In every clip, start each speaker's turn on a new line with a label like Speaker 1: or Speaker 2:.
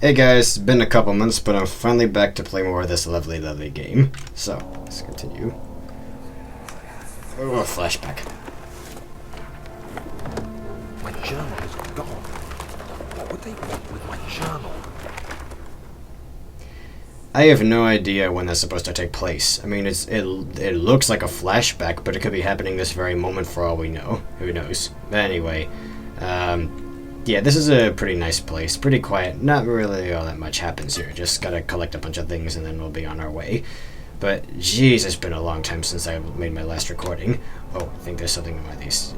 Speaker 1: Hey guys, it's been a couple months, but I'm finally back to play more of this lovely, lovely game. So, let's continue. Oh, flashback.
Speaker 2: My journal is gone. What would they want with my journal?
Speaker 1: I have no idea when that's supposed to take place. I mean, it looks like a flashback, but it could be happening this very moment for all we know. Who knows? But anyway, yeah, this is a pretty nice place. Pretty quiet. Not really all that much happens here. Just gotta collect a bunch of things and then we'll be on our way. But, jeez, it's been a long time since I made my last recording. Oh, I think there's something in one of these.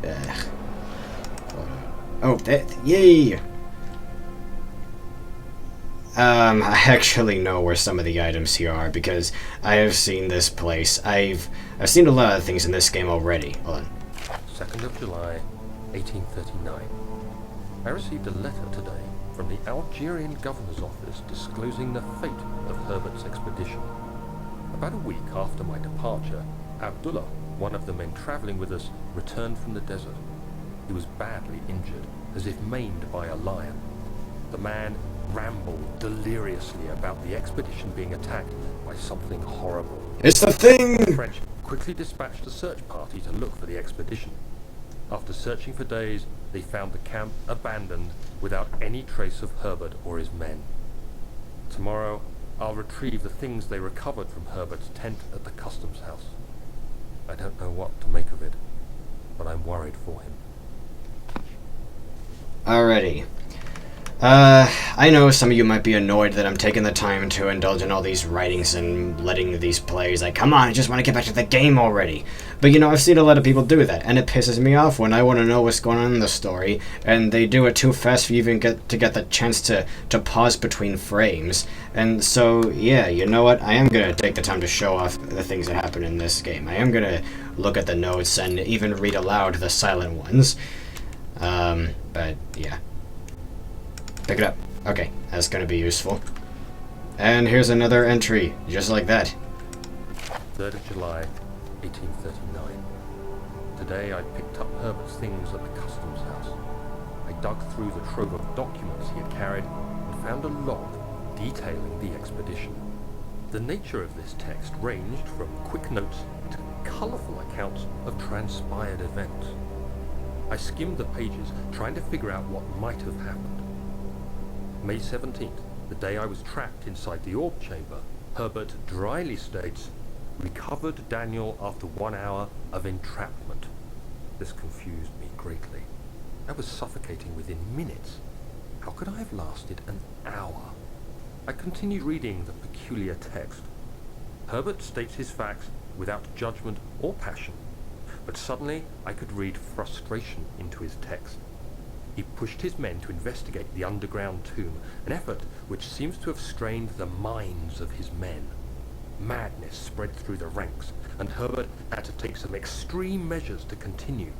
Speaker 1: Oh, yay! I actually know where some of the items here are because I have seen this place. I've seen a lot of things in this game already. Hold on.
Speaker 2: 2nd of July, 1839. I received a letter today from the Algerian governor's office disclosing the fate of Herbert's expedition. About a week after my departure, Abdullah, one of the men traveling with us, returned from the desert. He was badly injured, as if maimed by a lion. The man rambled deliriously about the expedition being attacked by something horrible.
Speaker 1: It's the thing!
Speaker 2: The French quickly dispatched a search party to look for the expedition. After searching for days, they found the camp abandoned without any trace of Herbert or his men. Tomorrow, I'll retrieve the things they recovered from Herbert's tent at the customs house. I don't know what to make of it, but I'm worried for him.
Speaker 1: Alrighty. I know some of you might be annoyed that I'm taking the time to indulge in all these writings and letting these plays, like, come on, I just want to get back to the game already. But you know, I've seen a lot of people do that, and it pisses me off when I want to know what's going on in the story, and they do it too fast for you even get the chance to pause between frames. And so, yeah, you know what, I am going to take the time to show off the things that happen in this game. I am going to look at the notes and even read aloud the silent ones. But, yeah. Pick it up. Okay, that's going to be useful. And here's another entry, just like that.
Speaker 2: 3rd of July, 1839. Today I picked up Herbert's things at the customs house. I dug through the trove of documents he had carried and found a log detailing the expedition. The nature of this text ranged from quick notes to colourful accounts of transpired events. I skimmed the pages, trying to figure out what might have happened. May 17th, the day I was trapped inside the orb chamber, Herbert dryly states, recovered Daniel after 1 hour of entrapment. This confused me greatly. I was suffocating within minutes. How could I have lasted an hour? I continued reading the peculiar text. Herbert states his facts without judgment or passion, but suddenly I could read frustration into his text. He pushed his men to investigate the underground tomb, an effort which seems to have strained the minds of his men. Madness spread through the ranks, and Herbert had to take some extreme measures to continue.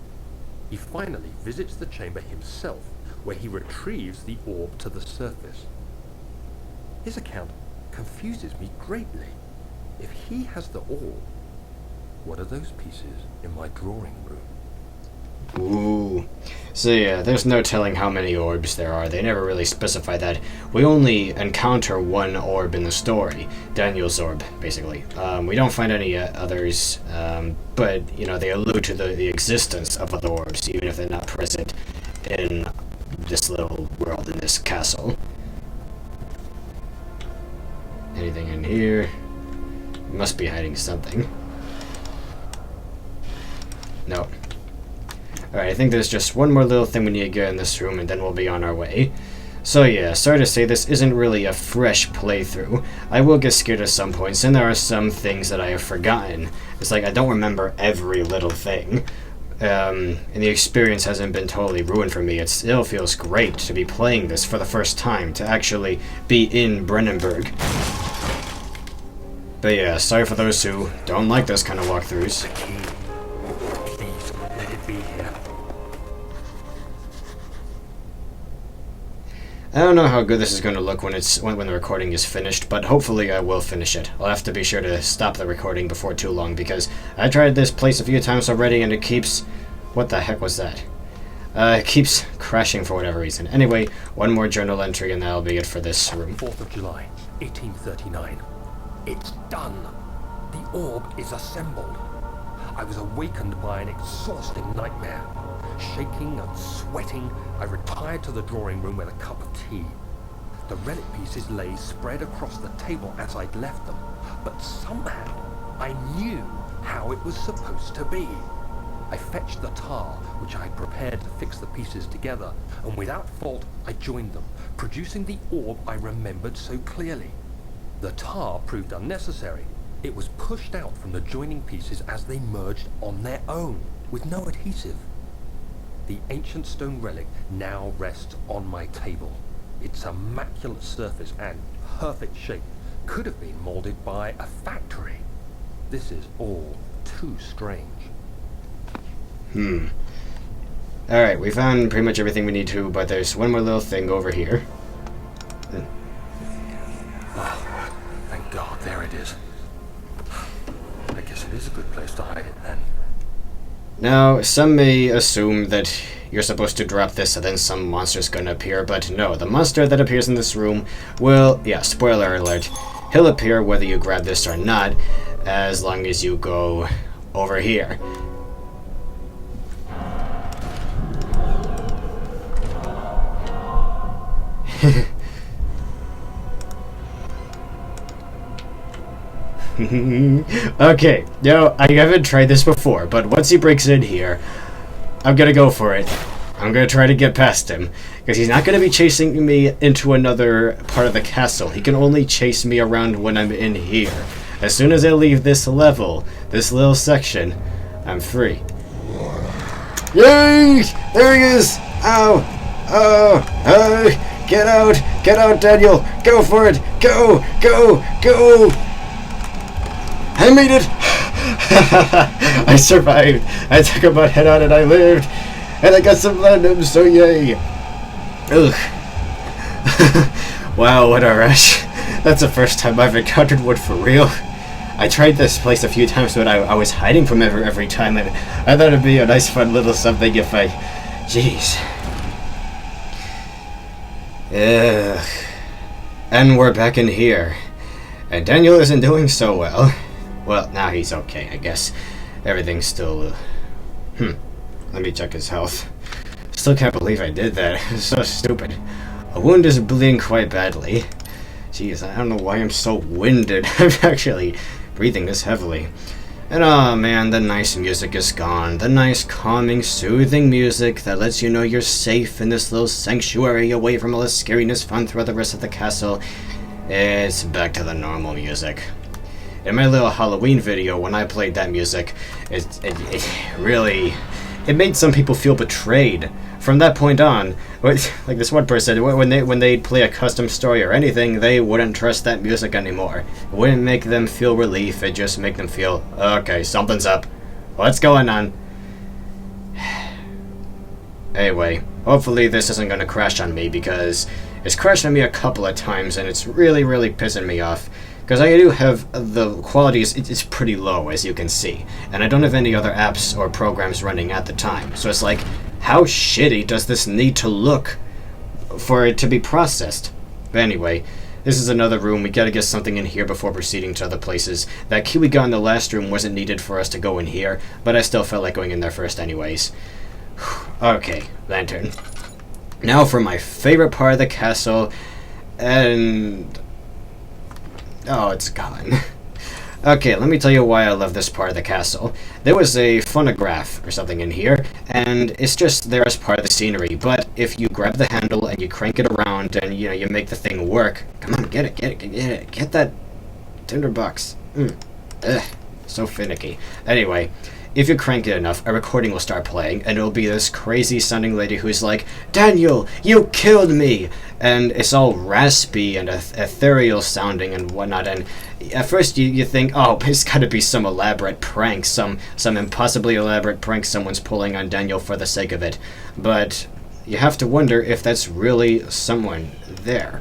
Speaker 2: He finally visits the chamber himself, where he retrieves the orb to the surface. His account confuses me greatly. If he has the orb, what are those pieces in my drawing room?
Speaker 1: Ooh. So yeah, there's no telling how many orbs there are. They never really specify that. We only encounter one orb in the story. Daniel's orb, basically. We don't find any others, but, you know, they allude to the existence of other orbs, even if they're not present in this little world, in this castle. Anything in here? Must be hiding something. No. Alright, I think there's just one more little thing we need to get in this room, and then we'll be on our way. So yeah, sorry to say this isn't really a fresh playthrough. I will get scared at some points, and there are some things that I have forgotten. It's like I don't remember every little thing. And the experience hasn't been totally ruined for me. It still feels great to be playing this for the first time, to actually be in Brennenburg. But yeah, sorry for those who don't like those kind of walkthroughs.
Speaker 2: Please, let it be here.
Speaker 1: I don't know how good this is going to look when the recording is finished, but hopefully I will finish it. I'll have to be sure to stop the recording before too long, because I tried this place a few times already and it keeps... What the heck was that? It keeps crashing for whatever reason. Anyway, one more journal entry and that'll be it for this room.
Speaker 2: 4th of July, 1839. It's done. The orb is assembled. I was awakened by an exhausting nightmare. Shaking and sweating, I retired to the drawing room with a cup of tea. The relic pieces lay spread across the table as I'd left them, but somehow I knew how it was supposed to be. I fetched the tar, which I had prepared to fix the pieces together, and without fault I joined them, producing the orb I remembered so clearly. The tar proved unnecessary. It was pushed out from the joining pieces as they merged on their own, with no adhesive. The ancient stone relic now rests on my table. Its immaculate surface and perfect shape could have been molded by a factory. This is all too strange.
Speaker 1: Alright, we found pretty much everything we need to, but there's one more little thing over here.
Speaker 2: Oh, thank God, there it is. I guess it is a good place to hide it then.
Speaker 1: Now, some may assume that you're supposed to drop this and then some monster's gonna appear, but no, the monster that appears in this room will, yeah, spoiler alert, he'll appear whether you grab this or not, as long as you go over here. Okay, no, I haven't tried this before, but once he breaks in here, I'm gonna go for it. I'm gonna try to get past him, because he's not gonna be chasing me into another part of the castle. He can only chase me around when I'm in here. As soon as I leave this level, this little section, I'm free. Yay! There he is! Ow! Oh! Oh! Get out! Get out, Daniel! Go for it! Go! Go! Go! I made it! I survived! I took my head out and I lived! And I got some platinum, so yay! Ugh. Wow, what a rush. That's the first time I've encountered one for real. I tried this place a few times, but I was hiding from every time, and I thought it'd be a nice fun little something if I... Jeez. Ugh. And we're back in here. And Daniel isn't doing so well. Well, now he's okay, I guess. Everything's still... Let me check his health. Still can't believe I did that. It's so stupid. A wound is bleeding quite badly. Jeez, I don't know why I'm so winded. I'm actually breathing this heavily. And oh man, the nice music is gone. The nice, calming, soothing music that lets you know you're safe in this little sanctuary away from all the scariness found throughout the rest of the castle. It's back to the normal music. In my little Halloween video, when I played that music, it really... It made some people feel betrayed. From that point on, like this one person, when they'd play a custom story or anything, they wouldn't trust that music anymore. It wouldn't make them feel relief, it'd just make them feel, okay, something's up. What's going on? Anyway, hopefully this isn't going to crash on me, because it's crashed on me a couple of times and it's really, really pissing me off. Because I do have the quality it's pretty low, as you can see, and I don't have any other apps or programs running at the time. So it's like, how shitty does this need to look for it to be processed? But anyway, this is another room. We gotta get something in here before proceeding to other places. That key we got in the last room wasn't needed for us to go in here, but I still felt like going in there first anyways. Okay, lantern. Now for my favorite part of the castle, and... oh, it's gone. Okay, let me tell you why I love this part of the castle. There was a phonograph or something in here, and it's just there as part of the scenery, but if you grab the handle and you crank it around and, you know, you make the thing work... Come on, get it. Get that tinderbox. Ugh, so finicky. Anyway, if you crank it enough, a recording will start playing, and it'll be this crazy sounding lady who's like, Daniel, you killed me! And it's all raspy and ethereal sounding and whatnot, and at first you think, oh, it's gotta be some elaborate prank, some impossibly elaborate prank someone's pulling on Daniel for the sake of it. But you have to wonder if that's really someone there.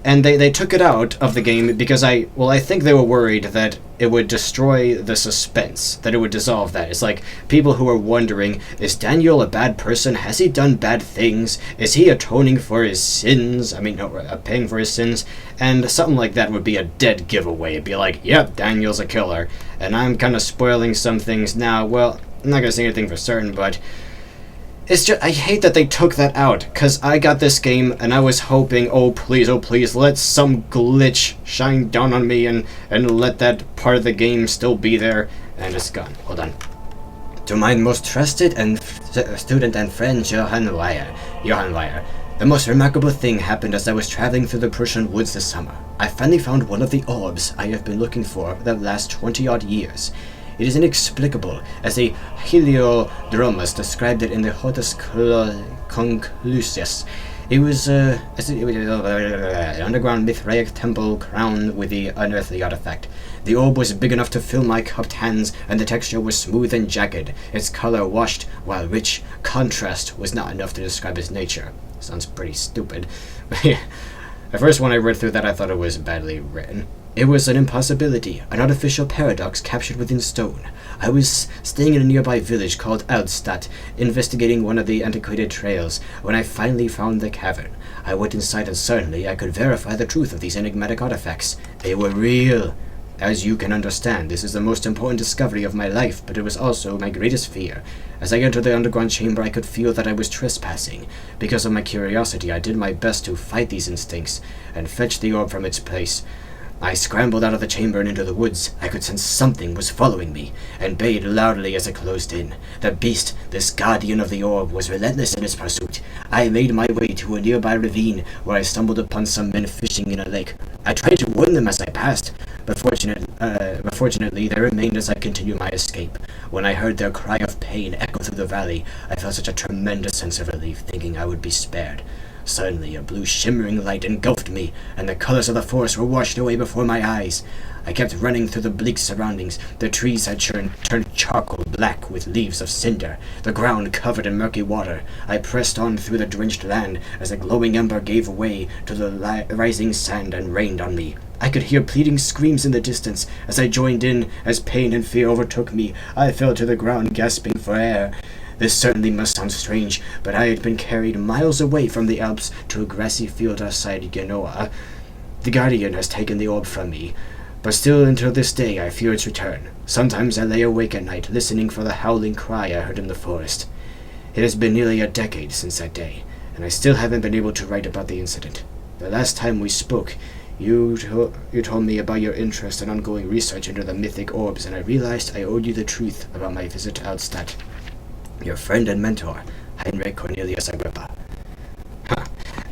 Speaker 1: And they took it out of the game because I think they were worried that it would destroy the suspense, that it would dissolve that. It's like people who are wondering, is Daniel a bad person? Has he done bad things? Is he atoning for his sins? Paying for his sins? And something like that would be a dead giveaway. It'd be like, yep, Daniel's a killer. And I'm kind of spoiling some things now. Well, I'm not going to say anything for certain, but it's just, I hate that they took that out, because I got this game and I was hoping, oh please, let some glitch shine down on me and let that part of the game still be there, and it's gone. Hold on. To my most trusted and student and friend, Johann Weyer. The most remarkable thing happened as I was traveling through the Prussian woods this summer. I finally found one of the orbs I have been looking for the last 20-odd years. It is inexplicable, as a heliodromus described it in the Hortus Conclusius. It was an underground Mithraic temple crowned with the unearthly artifact. The orb was big enough to fill my cupped hands, and the texture was smooth and jagged. Its color washed, while rich contrast was not enough to describe its nature. Sounds pretty stupid. At first, when I read through that, I thought it was badly written. It was an impossibility, an artificial paradox captured within stone. I was staying in a nearby village called Aldstadt, investigating one of the antiquated trails, when I finally found the cavern. I went inside and suddenly I could verify the truth of these enigmatic artifacts. They were real. As you can understand, this is the most important discovery of my life, but it was also my greatest fear. As I entered the underground chamber, I could feel that I was trespassing. Because of my curiosity, I did my best to fight these instincts and fetch the orb from its place. I scrambled out of the chamber and into the woods. I could sense something was following me, and bayed loudly as it closed in. The beast, this guardian of the orb, was relentless in its pursuit. I made my way to a nearby ravine, where I stumbled upon some men fishing in a lake. I tried to warn them as I passed, but fortunately they remained as I continued my escape. When I heard their cry of pain echo through the valley, I felt such a tremendous sense of relief, thinking I would be spared. Suddenly, a blue shimmering light engulfed me, and the colors of the forest were washed away before my eyes. I kept running through the bleak surroundings. The trees had turned charcoal black with leaves of cinder, the ground covered in murky water. I pressed on through the drenched land as the glowing ember gave way to the rising sand and rained on me. I could hear pleading screams in the distance. As I joined in, as pain and fear overtook me, I fell to the ground, gasping for air. This certainly must sound strange, but I had been carried miles away from the Alps to a grassy field outside Genoa. The Guardian has taken the orb from me, but still until this day I fear its return. Sometimes I lay awake at night, listening for the howling cry I heard in the forest. It has been nearly a decade since that day, and I still haven't been able to write about the incident. The last time we spoke, you told me about your interest in ongoing research into the mythic orbs, and I realized I owed you the truth about my visit to Aldstadt. Your friend and mentor, Heinrich Cornelius Agrippa.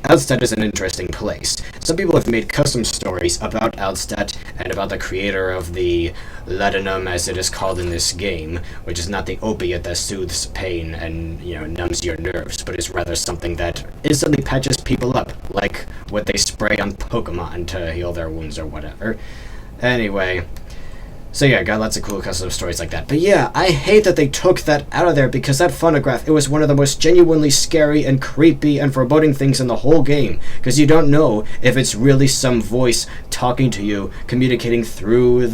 Speaker 1: Aldstadt is an interesting place. Some people have made custom stories about Aldstadt and about the creator of the laudanum, as it is called in this game, which is not the opiate that soothes pain and, numbs your nerves, but is rather something that instantly patches people up, like what they spray on Pokemon to heal their wounds or whatever. Anyway, so yeah, got lots of cool custom stories like that. But yeah, I hate that they took that out of there, because that phonograph, it was one of the most genuinely scary and creepy and foreboding things in the whole game. Because you don't know if it's really some voice talking to you, communicating through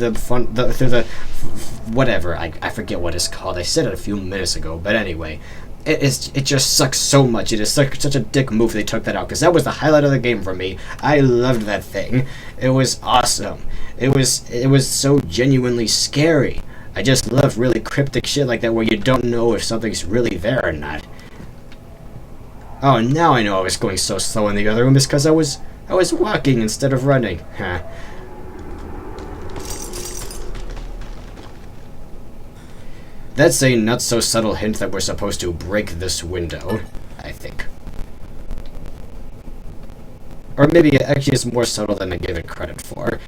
Speaker 1: whatever. I forget what it's called. I said it a few minutes ago, but anyway. It just sucks so much. It is such a dick move they took that out, because that was the highlight of the game for me. I loved that thing. It was awesome. It was so genuinely scary. I just love really cryptic shit like that, where you don't know if something's really there or not. Oh, now I know I was going so slow in the other room. It's because I was walking instead of running. Huh. That's a not-so-subtle hint that we're supposed to break this window, I think. Or maybe it actually is more subtle than I gave it credit for,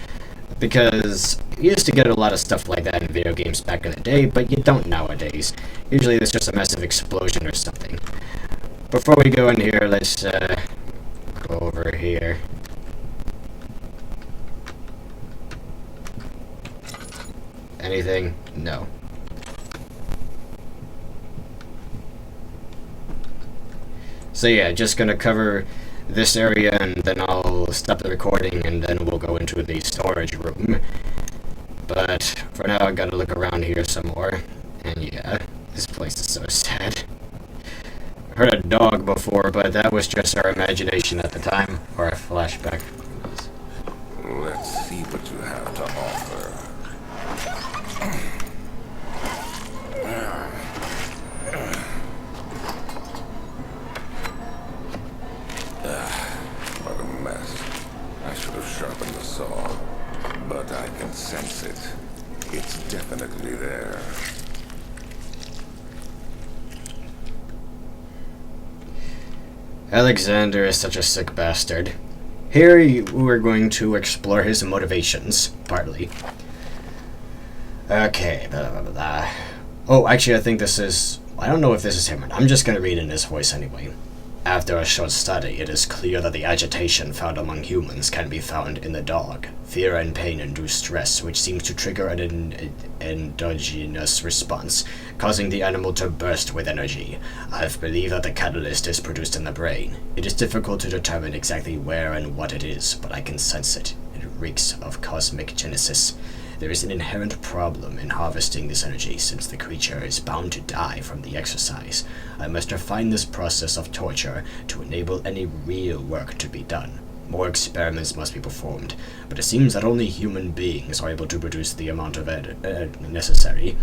Speaker 1: because you used to get a lot of stuff like that in video games back in the day, but you don't nowadays. Usually there's just a massive explosion or something. Before we go in here, let's go over here. Anything? No. So yeah, just gonna cover this area, and then I'll stop the recording, and then we'll go into the storage room. But for now, I gotta look around here some more. And yeah, this place is so sad. I heard a dog before, but that was just our imagination at the time, or a flashback.
Speaker 3: Let's see what you have to offer. What a mess. I should have sharpened the saw, but I can sense it. It's definitely there.
Speaker 1: Alexander is such a sick bastard. Here we're going to explore his motivations, partly. Okay, blah, blah, blah, blah. Oh, actually, I think this is... I don't know if this is him. I'm just gonna read in his voice anyway. After a short study, it is clear that the agitation found among humans can be found in the dog. Fear and pain induce stress, which seems to trigger an endogenous response, causing the animal to burst with energy. I believe that the catalyst is produced in the brain. It is difficult to determine exactly where and what it is, but I can sense it. It reeks of cosmic genesis. There is an inherent problem in harvesting this energy, since the creature is bound to die from the exercise. I must refine this process of torture to enable any real work to be done. More experiments must be performed, but it seems that only human beings are able to produce the amount of necessary.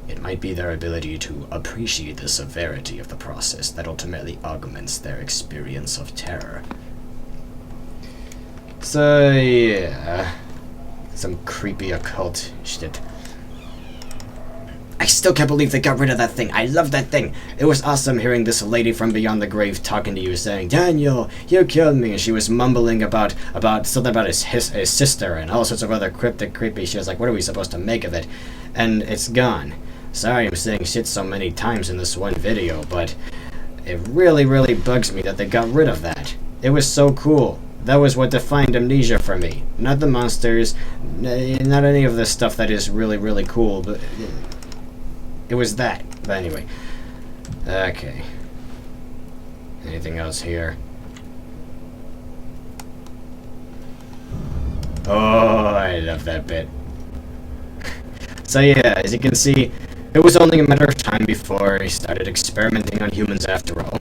Speaker 1: It might be their ability to appreciate the severity of the process that ultimately augments their experience of terror. So, yeah... some creepy occult shit. I still can't believe they got rid of that thing. I love that thing. It was awesome hearing this lady from beyond the grave talking to you, saying, "Daniel, you killed me." And she was mumbling about something about his sister and all sorts of other cryptic creepy. She was like, "What are we supposed to make of it?" And it's gone. Sorry I'm saying shit so many times in this one video, but it really, really bugs me that they got rid of that. It was so cool. That was what defined Amnesia for me. Not the monsters, not any of the stuff that is really, really cool, but it was that. But anyway. Okay. Anything else here? Oh, I love that bit. So yeah, as you can see, it was only a matter of time before he started experimenting on humans after all.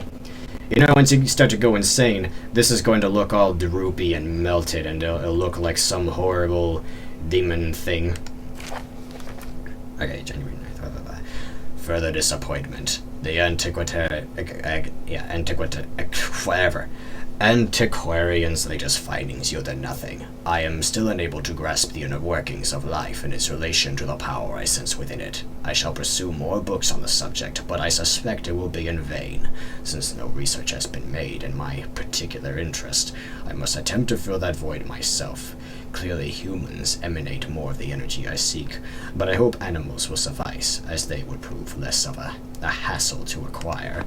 Speaker 1: You know, once you start to go insane, this is going to look all droopy and melted, and it'll look like some horrible demon thing. Okay, January 9th, blah, blah, blah. Further disappointment. The Antiquarian's latest findings yielded nothing. I am still unable to grasp the inner workings of life and its relation to the power I sense within it. I shall pursue more books on the subject, but I suspect it will be in vain. Since no research has been made in my particular interest, I must attempt to fill that void myself. Clearly humans emanate more of the energy I seek, but I hope animals will suffice, as they would prove less of a hassle to acquire.